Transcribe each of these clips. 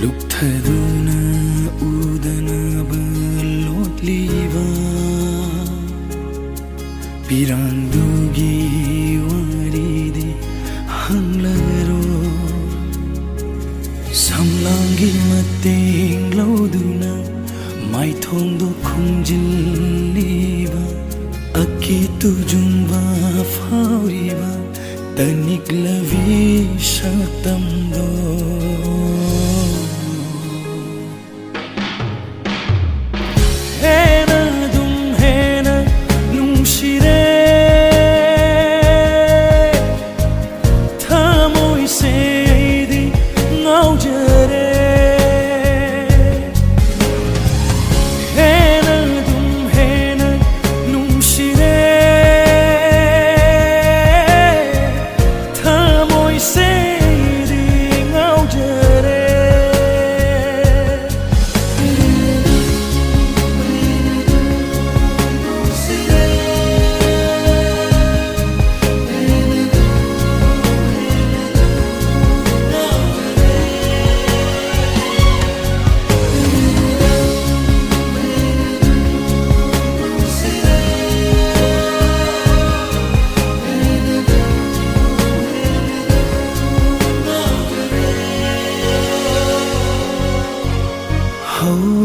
Lukthaduna udana balotliva Pirandugi waridi hanglaro Samlangi mateng lauduna Maithongdo khungjilliva Akitu jumba fauriva Taniklavi shatamdo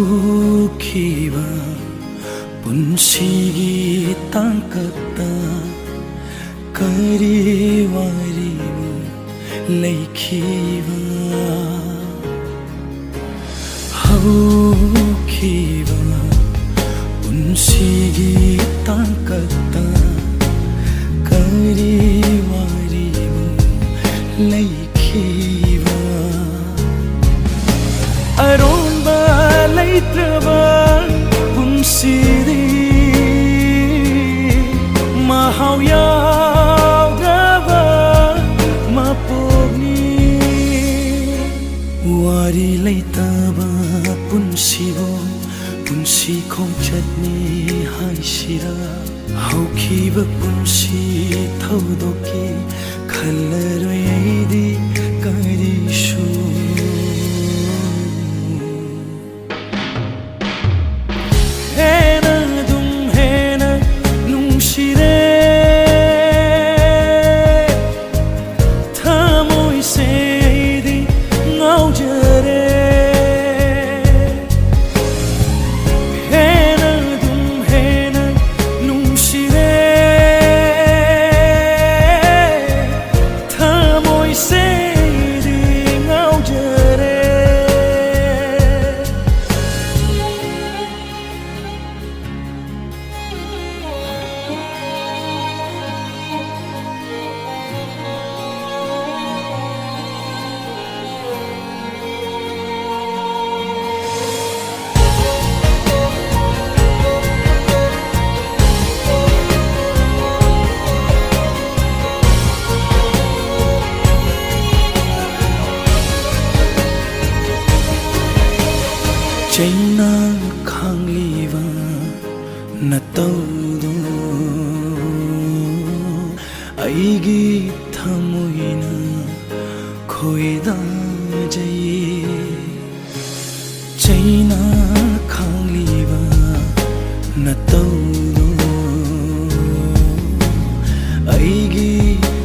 Haukiva punsigi tangkata kariwarimu laikiva Haukiva punsigi tangkata kariwarimu laikiva Aromba laitrava punsidi mahau yaudava mapogni wari laitava punsibo punsi khongchatni haisira haukiva punsi thaudoki khallaroi aidi karishu Chaina khangliva nataudo aigi thamoina khoida jai Chaina khangliva nataudo aigi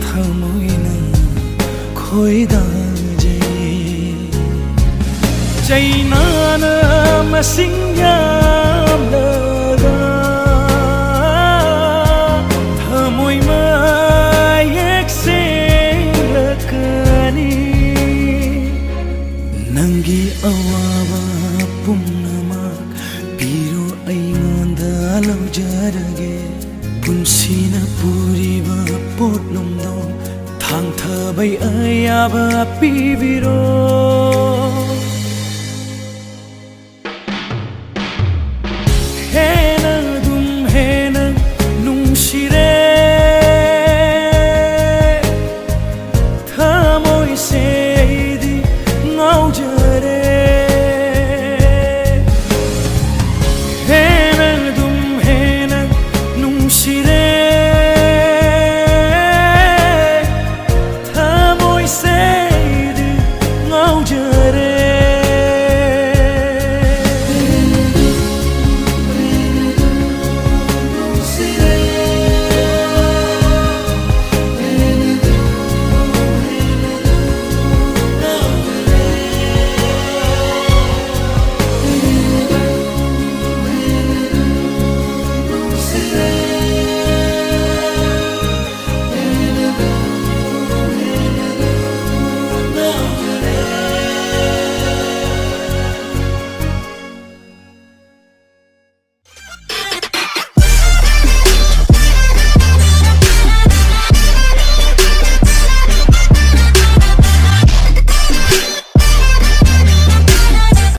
thamoina khoida Chaina na masingam laga thamoi mai ekse lakani nangi awaba pumnamak piro aingonda laujarage punsina puriba potlomdo thang thabai ayaba pibiro